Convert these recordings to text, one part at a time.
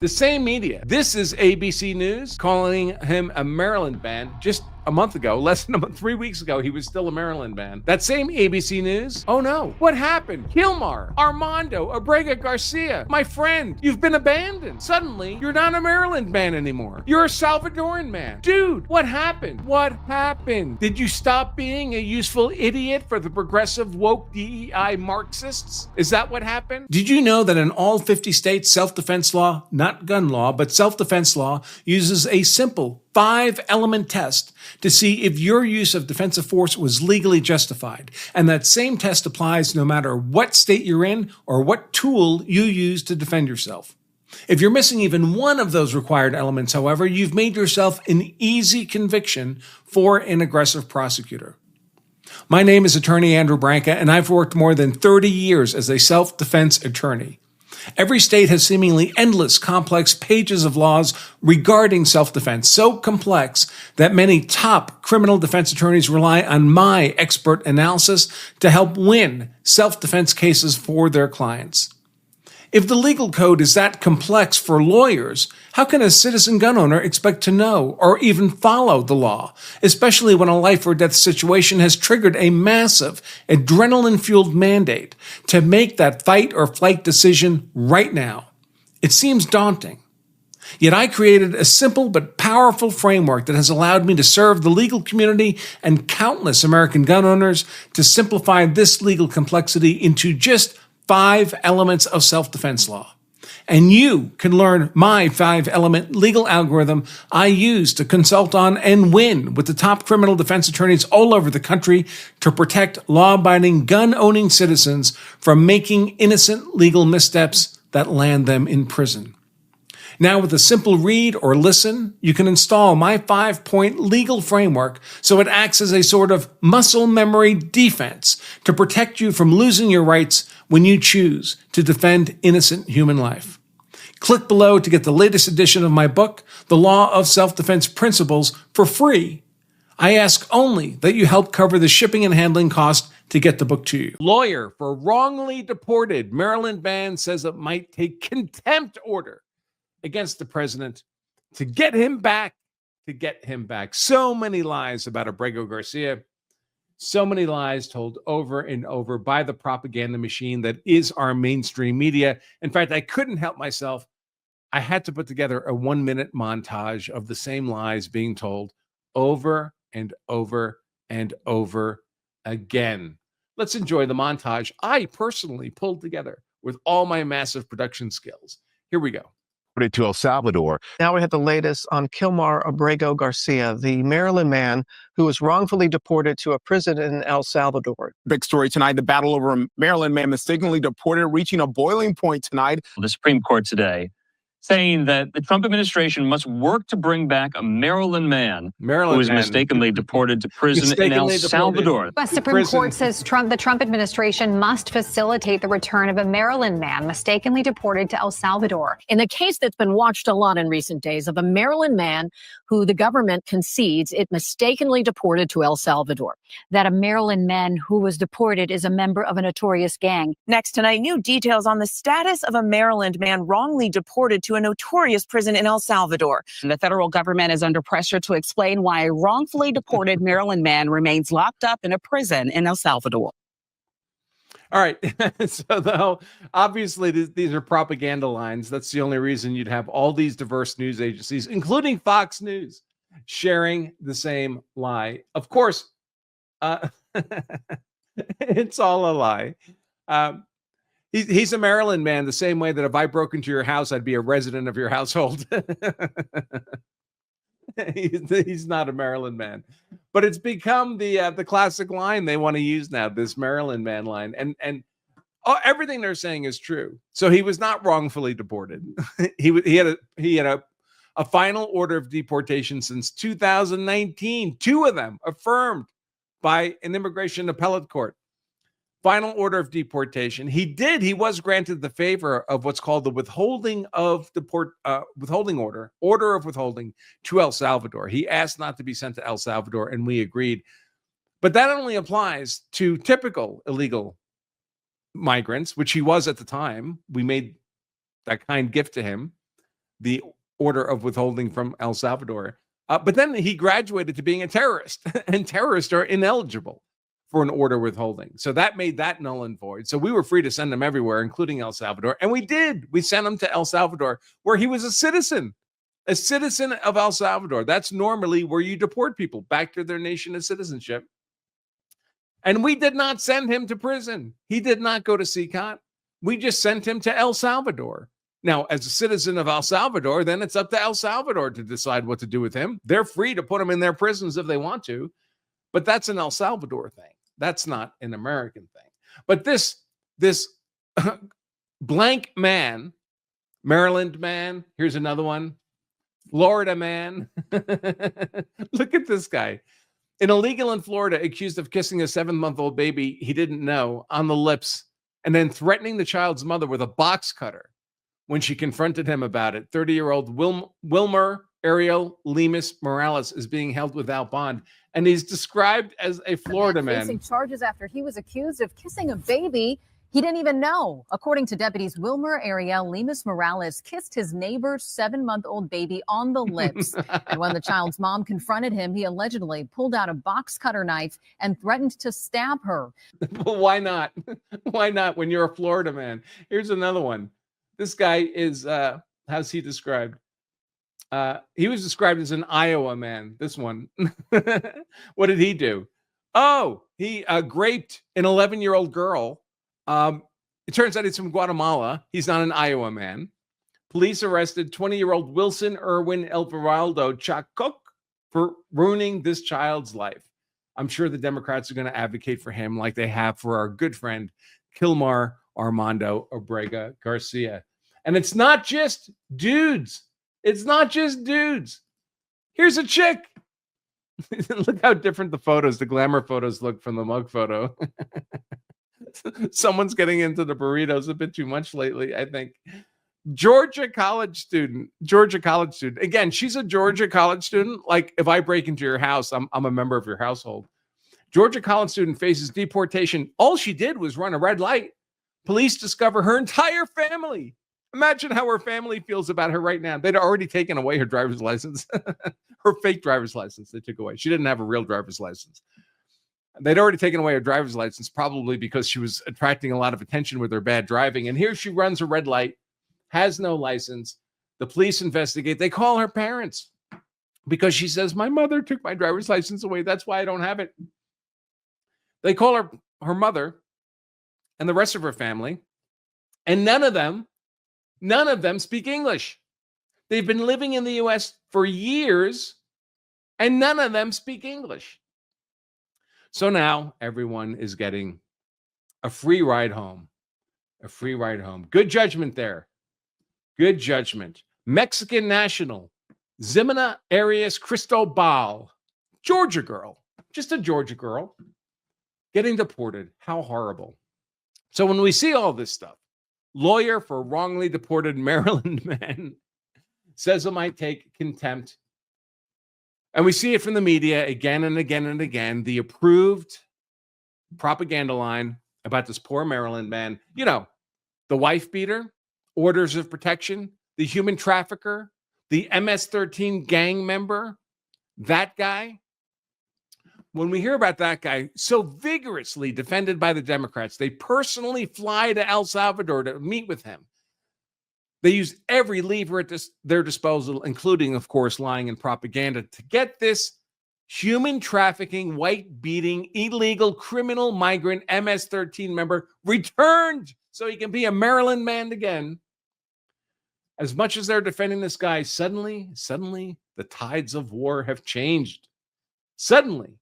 The same media. This is ABC News calling him a Maryland man. Just a month ago, less than 3 weeks ago, he was still a Maryland man. That same ABC News, oh no, what happened? Kilmar Armando Arévalo García, my friend, you've been abandoned. Suddenly, you're not a Maryland man anymore. You're a Salvadoran man. Dude, what happened? What happened? Did you stop being a useful idiot for the progressive woke DEI Marxists? Is that what happened? Did you know that in all 50 states, self-defense law, not gun law, but self-defense law, uses a simple 5-element test to see if your use of defensive force was legally justified. And that same test applies no matter what state you're in or what tool you use to defend yourself. If you're missing even one of those required elements, however, you've made yourself an easy conviction for an aggressive prosecutor. My name is Attorney Andrew Branca, and I've worked more than 30 years as a self-defense attorney. Every state has seemingly endless, complex pages of laws regarding self-defense, so complex that many top criminal defense attorneys rely on my expert analysis to help win self-defense cases for their clients. If the legal code is that complex for lawyers, how can a citizen gun owner expect to know or even follow the law, especially when a life or death situation has triggered a massive, adrenaline-fueled mandate to make that fight or flight decision right now? It seems daunting. Yet I created a simple but powerful framework that has allowed me to serve the legal community and countless American gun owners to simplify this legal complexity into just 5 elements of self-defense law. And you can learn my 5-element legal algorithm I use to consult on and win with the top criminal defense attorneys all over the country to protect law-abiding gun-owning citizens from making innocent legal missteps that land them in prison. Now, with a simple read or listen, you can install my 5-point legal framework so it acts as a sort of muscle memory defense to protect you from losing your rights when you choose to defend innocent human life. Click below to get the latest edition of my book, The Law of Self-Defense Principles, for free. I ask only that you help cover the shipping and handling cost to get the book to you. Lawyer for wrongly deported Maryland man says it might take contempt order against the president to get him back, So many lies about Arévalo García, so many lies told over and over by the propaganda machine that is our mainstream media. In fact, I couldn't help myself. I had to put together a 1-minute montage of the same lies being told over and over and over again. Let's enjoy the montage I personally pulled together with all my massive production skills. Here we go. To El Salvador. Now we have the latest on Kilmar Armando García, the Maryland man who was wrongfully deported to a prison in El Salvador. Big story tonight, the battle over a Maryland man mistakenly deported, reaching a boiling point tonight. The Supreme Court today saying that the Trump administration must work to bring back a Maryland man who was mistakenly deported to prison in El Salvador. The Supreme Court says the Trump administration must facilitate the return of a Maryland man mistakenly deported to El Salvador. In the case that's been watched a lot in recent days of a Maryland man who the government concedes it mistakenly deported to El Salvador. That a Maryland man who was deported is a member of a notorious gang. Next tonight, new details on the status of a Maryland man wrongly deported to a notorious prison in El Salvador. The federal government is under pressure to explain why a wrongfully deported Maryland man remains locked up in a prison in El Salvador. All right. So, though, obviously, these are propaganda lines. That's the only reason you'd have all these diverse news agencies, including Fox News, sharing the same lie. Of course, it's all a lie. He's a Maryland man, the same way that if I broke into your house, I'd be a resident of your household. He's not a Maryland man, but it's become the classic line they want to use now, this Maryland man line, and everything they're saying is true. So he was not wrongfully deported. he had a final order of deportation since 2019, 2 of them affirmed by an immigration appellate court. Final order of deportation. He was granted the favor of what's called the withholding of withholding order of withholding to El Salvador. He asked not to be sent to El Salvador, and we agreed. But that only applies to typical illegal migrants, which he was at the time. We made that kind gift to him. the order of withholding from El Salvador. But then he graduated to being a terrorist, and terrorists are ineligible for an order withholding. So that made that null and void. So we were free to send him everywhere, including El Salvador. And we did. We sent him to El Salvador, where he was a citizen of El Salvador. That's normally where you deport people back to their nation of citizenship. And we did not send him to prison. He did not go to CCOT. We just sent him to El Salvador. Now, as a citizen of El Salvador, then it's up to El Salvador to decide what to do with him. They're free to put him in their prisons if they want to, but that's an El Salvador thing. That's not an American thing. But this blank man, Maryland man, here's another one, Florida man. Look at this guy. An illegal in Florida accused of kissing a 7-month-old baby he didn't know on the lips and then threatening the child's mother with a box cutter when she confronted him about it. 30-year-old Wilmer Ariel Lemus Morales is being held without bond, and he's described as a Florida man. Facing charges after he was accused of kissing a baby he didn't even know. According to deputies, Wilmer Ariel Lemus Morales kissed his neighbor's 7-month-old baby on the lips. And when the child's mom confronted him, he allegedly pulled out a box cutter knife and threatened to stab her. Well, why not? Why not when you're a Florida man? Here's another one. This guy is, how's he described? He was described as an Iowa man, this one. What did he do? Oh, he raped an 11-year-old girl. It turns out he's from Guatemala. He's not an Iowa man. Police arrested 20-year-old Wilson Irwin Alvarado Chacok for ruining this child's life. I'm sure the Democrats are going to advocate for him like they have for our good friend Kilmar Armando Arévalo García. And it's not just dudes. It's not just dudes. Here's a chick. Look how different the glamour photos look from the mug photo. Someone's getting into the burritos a bit too much lately, I think. Georgia college student. Again, she's a Georgia college student. Like if I break into your house, I'm a member of your household. Georgia college student faces deportation. All she did was run a red light. Police discover her entire family. Imagine how her family feels about her right now. They'd already taken away her driver's license. Her fake driver's license they took away. She didn't have a real driver's license. They'd already taken away her driver's license, probably because she was attracting a lot of attention with her bad driving. And here she runs a red light, has no license. The police investigate. They call her parents because she says, my mother took my driver's license away. That's why I don't have it. They call her mother and the rest of her family, and none of them speak English. They've been living in the U.S. for years, and none of them speak English. So now everyone is getting a free ride home. Good judgment there. Good judgment. Mexican national, Ximena Arias Cristobal, Georgia girl, just a Georgia girl, getting deported. How horrible. So when we see all this stuff, lawyer for wrongly deported Maryland man says it might take contempt. And we see it from the media again and again and again, the approved propaganda line about this poor Maryland man. You know, the wife beater, orders of protection, the human trafficker, the MS-13 gang member, that guy. When we hear about that guy so vigorously defended by the Democrats, they personally fly to El Salvador to meet with him. They use every lever at their disposal, including, of course, lying and propaganda, to get this human trafficking, white beating, illegal criminal migrant MS-13 member returned so he can be a Maryland man again. As much as they're defending this guy, suddenly, the tides of war have changed. Suddenly,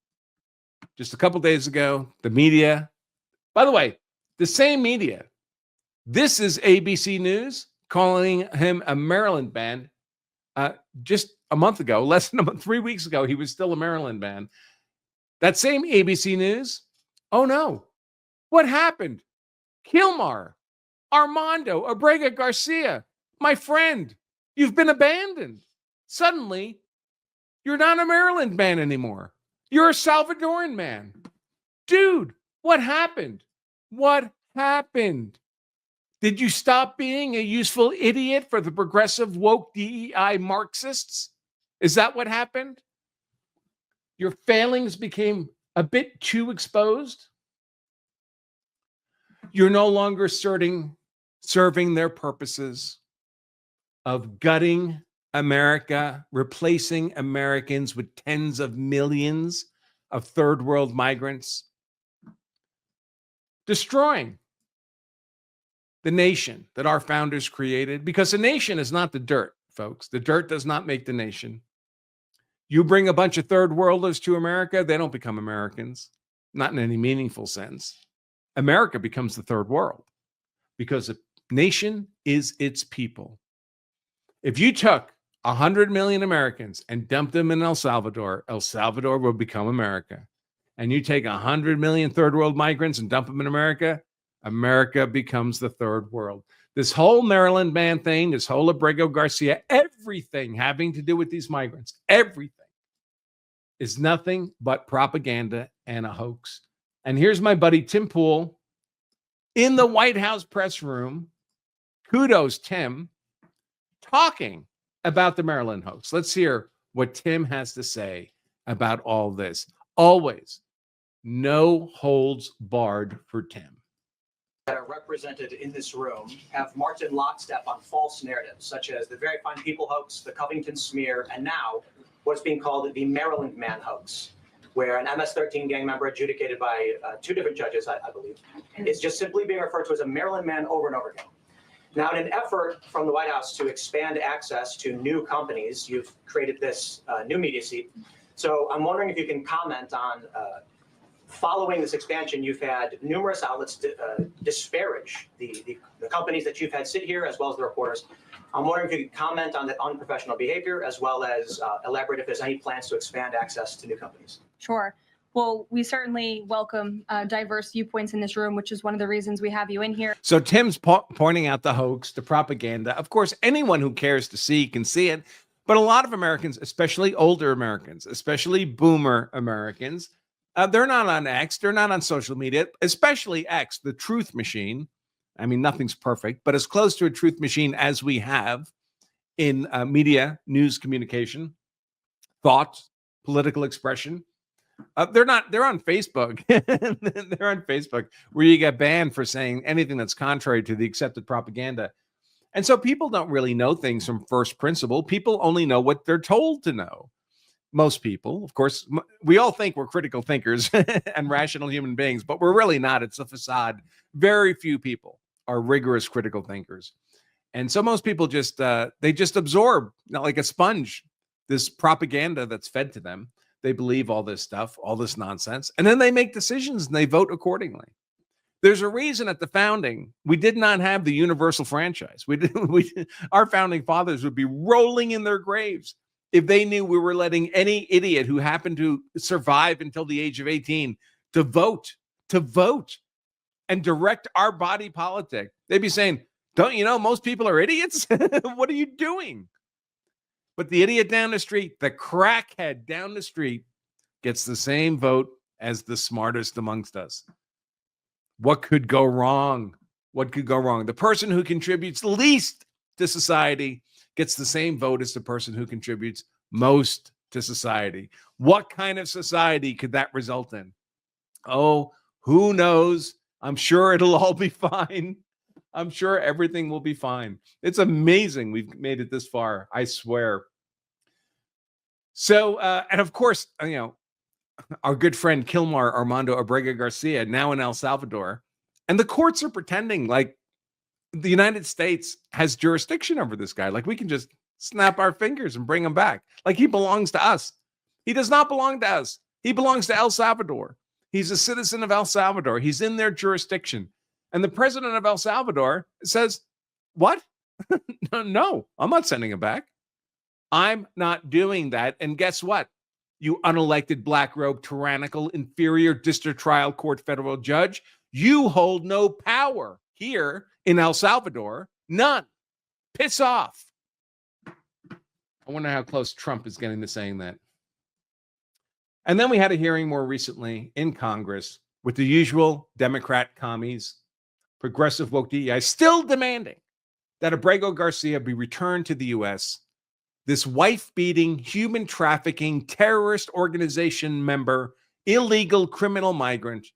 just a couple days ago, the media, by the way, the same media, this is ABC News, calling him a Maryland man. Just a month ago, less than 3 weeks ago, he was still a Maryland man. That same ABC News, oh no, what happened? Kilmar Armando Arévalo García, my friend, you've been abandoned. Suddenly, you're not a Maryland man anymore. You're a Salvadoran man. Dude, what happened? What happened? Did you stop being a useful idiot for the progressive woke DEI Marxists? Is that what happened? Your failings became a bit too exposed? You're no longer serving their purposes of gutting America, replacing Americans with tens of millions of third world migrants, destroying the nation that our founders created, because the nation is not the dirt, folks. The dirt does not make the nation. You bring a bunch of third worlders to America, they don't become Americans, not in any meaningful sense. America becomes the third world because a nation is its people. If you took 100 million Americans and dumped them in El Salvador will become America. And you take 100 million third world migrants and dump them in America, America becomes the third world. This whole Maryland man thing, this whole Abrego Garcia, everything having to do with these migrants, everything is nothing but propaganda and a hoax. And here's my buddy Tim Pool in the White House press room. Kudos, Tim, talking about the Maryland hoax. Let's hear what Tim has to say about all this. Always no holds barred for Tim. That are represented in this room have marched in lockstep on false narratives, such as the Very Fine People hoax, the Covington smear, and now what's being called the Maryland man hoax, where an MS-13 gang member adjudicated by two different judges, I believe, is just simply being referred to as a Maryland man over and over again. Now, in an effort from the White House to expand access to new companies, you've created this new media seat. So I'm wondering if you can comment on following this expansion, you've had numerous outlets disparage the companies that you've had sit here, as well as the reporters. I'm wondering if you could comment on the unprofessional behavior, as well as elaborate if there's any plans to expand access to new companies. Sure. Well, we certainly welcome diverse viewpoints in this room, which is one of the reasons we have you in here. So Tim's pointing out the hoax, the propaganda. Of course, anyone who cares to see can see it. But a lot of Americans, especially older Americans, especially boomer Americans, they're not on X. They're not on social media, especially X, the truth machine. I mean, nothing's perfect, but as close to a truth machine as we have in media, news communication, thought, political expression. They're on Facebook. They're on Facebook, where you get banned for saying anything that's contrary to the accepted propaganda. And so people don't really know things from first principle. People only know what they're told to know. Most people, of course, we all think we're critical thinkers and rational human beings, but we're really not. It's a facade. Very few people are rigorous critical thinkers. And so most people just, they just absorb, like a sponge, this propaganda that's fed to them. They believe all this stuff, all this nonsense, and then they make decisions and they vote accordingly. There's a reason at the founding, we did not have the universal franchise. Our founding fathers would be rolling in their graves if they knew we were letting any idiot who happened to survive until the age of 18 to vote and direct our body politic. They'd be saying, don't you know most people are idiots? What are you doing? But the idiot down the street, the crackhead down the street, gets the same vote as the smartest amongst us. What could go wrong? What could go wrong? The person who contributes least to society gets the same vote as the person who contributes most to society. What kind of society could that result in? Oh, who knows? I'm sure it'll all be fine. I'm sure everything will be fine. It's amazing we've made it this far, I swear. So, and of course, our good friend Kilmar Armando Arévalo García, now in El Salvador, and the courts are pretending like the United States has jurisdiction over this guy. Like we can just snap our fingers and bring him back. Like he belongs to us. He does not belong to us. He belongs to El Salvador. He's a citizen of El Salvador. He's in their jurisdiction. And the president of El Salvador says, what? No, I'm not sending him back. I'm not doing that. And guess what? You unelected black robe, tyrannical, inferior district trial court federal judge, you hold no power here in El Salvador. None. Piss off. I wonder how close Trump is getting to saying that. And then we had a hearing more recently in Congress with the usual Democrat commies, progressive woke DEI, still demanding that Abrego Garcia be returned to the U.S. This wife-beating, human trafficking, terrorist organization member, illegal criminal migrant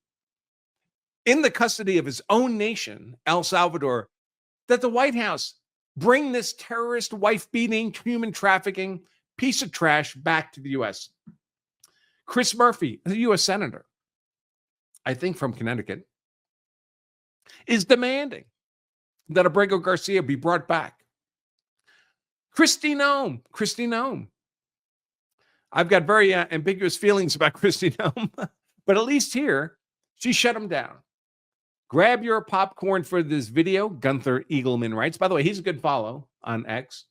in the custody of his own nation, El Salvador, that the White House bring this terrorist, wife-beating, human trafficking piece of trash back to the U.S. Chris Murphy, the U.S. Senator, I think from Connecticut, is demanding that Abrego Garcia be brought back. Kristi Noem. I've got very ambiguous feelings about Kristi Noem, but at least here, she shut him down. Grab your popcorn for this video, Gunther Eagleman writes. By the way, he's a good follow on X.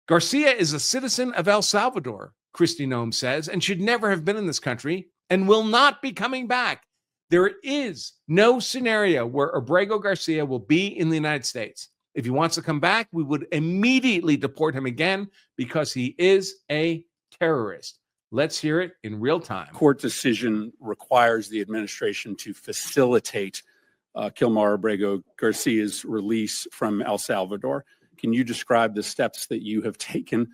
Garcia is a citizen of El Salvador, Kristi Noem says, and should never have been in this country and will not be coming back. There is no scenario where Abrego Garcia will be in the United States. If he wants to come back, we would immediately deport him again because he is a terrorist. Let's hear it in real time. Court decision requires the administration to facilitate Kilmar Armando Garcia's release from El Salvador. Can you describe the steps that you have taken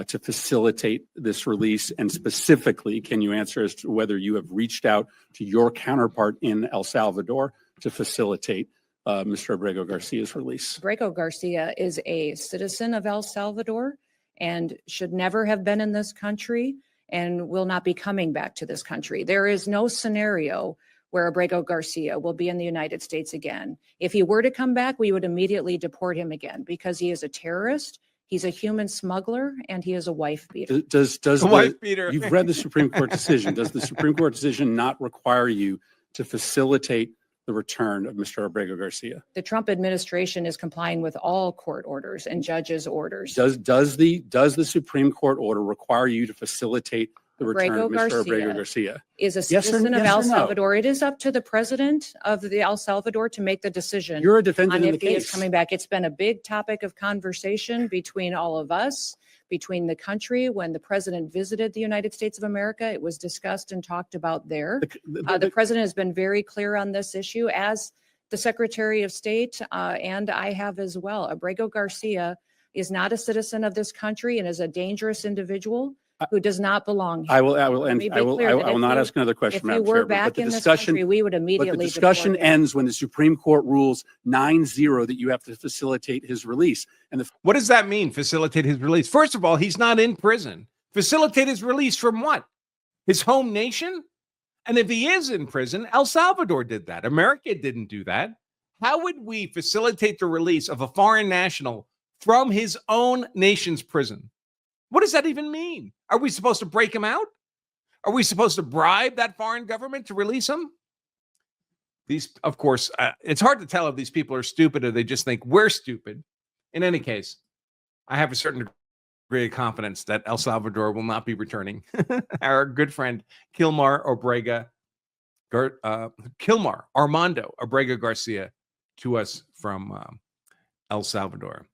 to facilitate this release? And specifically, can you answer as to whether you have reached out to your counterpart in El Salvador to facilitate Mr. Abrego Garcia's release? Abrego Garcia is a citizen of El Salvador and should never have been in this country and will not be coming back to this country. There is no scenario where Abrego Garcia will be in the United States again. If he were to come back, we would immediately deport him again because he is a terrorist, he's a human smuggler, and he is a wife beater. Does wife beater. You've read the Supreme Court decision. Does the Supreme Court decision not require you to facilitate the return of Mr. Abrego Garcia? The Trump administration is complying with all court orders and judges' orders. Does the Supreme Court order require you to facilitate the return of Mr. Abrego Garcia? Is a citizen of El Salvador. It is up to the president of the El Salvador to make the decision. You're a defendant on in if the he case. is coming back. It's been a big topic of conversation between all of us, between the country. When the president visited the United States of America, it was discussed and talked about there. The president has been very clear on this issue, as the Secretary of State and I have as well. Abrego Garcia is not a citizen of this country and is a dangerous individual who does not belong here. I will not ask another question, If you Madam were Chair, back but the in this discussion, country, we would immediately but the discussion deport him. ends when the Supreme Court rules 9-0 that you have to facilitate his release. And what does that mean, facilitate his release? First of all, he's not in prison. Facilitate his release from what? His home nation? And if he is in prison, El Salvador did that. America didn't do that. How would we facilitate the release of a foreign national from his own nation's prison? What does that even mean? Are we supposed to break him out? Are we supposed to bribe that foreign government to release him? These, of course, it's hard to tell if these people are stupid or they just think we're stupid. In any case, I have a certain degree of confidence that El Salvador will not be returning our good friend Kilmar Armando Arévalo Garcia to us from El Salvador.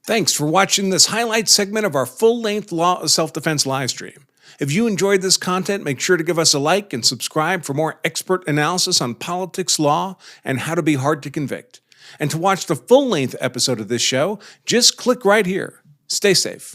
Thanks for watching this highlight segment of our full-length Law of Self-Defense live stream. If you enjoyed this content, make sure to give us a like and subscribe for more expert analysis on politics, law, and how to be hard to convict. And to watch the full-length episode of this show, just click right here. Stay safe.